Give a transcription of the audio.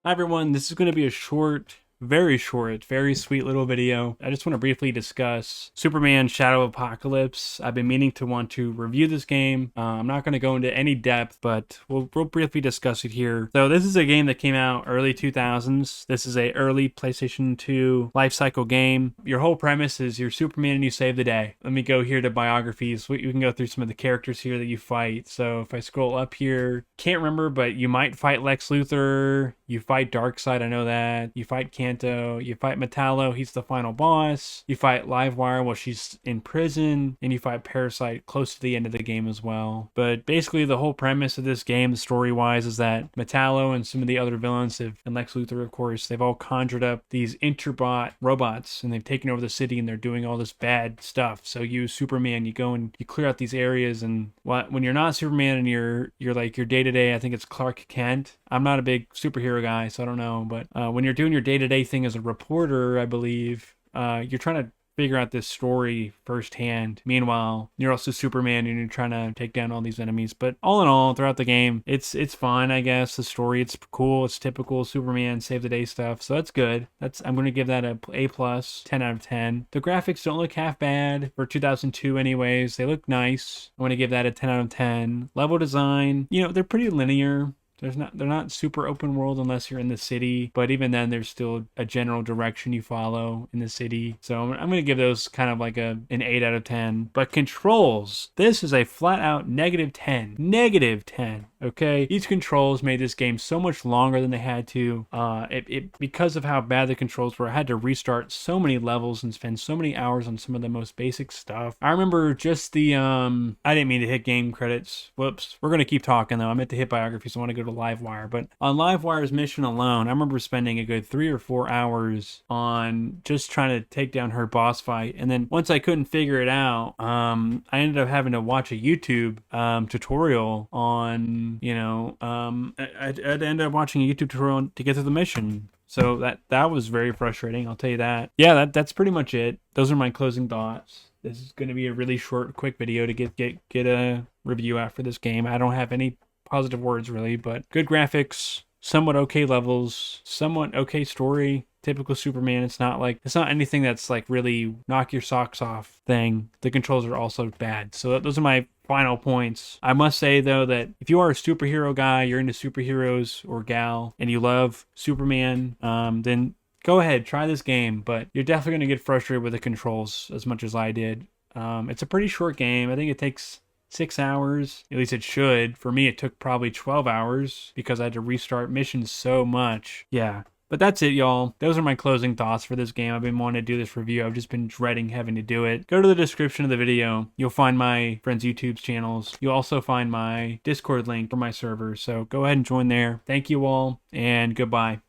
Hi everyone, this is going to be a short, very short, very sweet little video. I just want to briefly discuss Superman Shadow of Apokolips. I've been meaning to want to review this game. I'm not going to go into any depth, but we'll briefly discuss it here. So this is a game that came out early 2000s. This is a early PlayStation 2 life cycle game. Your whole premise is you're Superman and you save the day. Let me go here to biographies. You can go through some of the characters here that you fight. So if I scroll up here, can't remember, but you might fight Lex Luthor. You fight Darkseid, I know that. You fight Kanto. You fight Metallo, he's the final boss. You fight Livewire while she's in prison. And you fight Parasite close to the end of the game as well. But basically the whole premise of this game, story-wise, is that Metallo and some of the other villains, and Lex Luthor, of course, they've all conjured up these Interbot robots. And they've taken over the city and they're doing all this bad stuff. So you, Superman, you go and you clear out these areas. And when you're not Superman and you're like your day-to-day, I think it's Clark Kent. I'm not a big superhero guy, so I don't know. But when you're doing your day-to-day thing as a reporter, I believe, you're trying to figure out this story firsthand. Meanwhile, you're also Superman and you're trying to take down all these enemies. But all in all, throughout the game, it's fine, I guess. The story, it's cool. It's typical Superman save the day stuff. So that's good. I'm going to give that a A+, 10 out of 10. The graphics don't look half bad for 2002 anyways. They look nice. I'm going to give that a 10 out of 10. Level design, they're pretty linear. They're not super open world unless you're in the city, but even then there's still a general direction you follow in the city. So I'm going to give those kind of like an 8 out of 10. But controls, this is a flat out negative 10. Negative 10. Okay, these controls made this game so much longer than they had to. Because of how bad the controls were, I had to restart so many levels and spend so many hours on some of the most basic stuff. I remember just the I didn't mean to hit game credits. Whoops. We're gonna keep talking though. I meant to hit biographies. I want to go to Livewire, but on Livewire's mission alone, I remember spending a good 3 or 4 hours on just trying to take down her boss fight. And then once I couldn't figure it out, I ended up having to watch a YouTube tutorial on. I'd end up watching a YouTube tutorial to get to the mission. So that was very frustrating, I'll tell you that. Yeah, that's pretty much it. Those are my closing thoughts. This is going to be a really short, quick video to get a review out for this game. I don't have any positive words really, but good graphics, somewhat okay levels, somewhat okay story. Typical Superman. It's not anything that's like really knock your socks off thing. The controls are also bad. So those are my final points. I must say though that if you are a superhero guy, you're into superheroes or gal, and you love Superman, then go ahead, try this game. But you're definitely going to get frustrated with the controls as much as I did. It's a pretty short game. I think it takes 6 hours. At least it should. For me, it took probably 12 hours because I had to restart missions so much. Yeah. But that's it, y'all. Those are my closing thoughts for this game. I've been wanting to do this review. I've just been dreading having to do it. Go to the description of the video. You'll find my friends' YouTube channels. You'll also find my Discord link for my server. So go ahead and join there. Thank you all, and goodbye.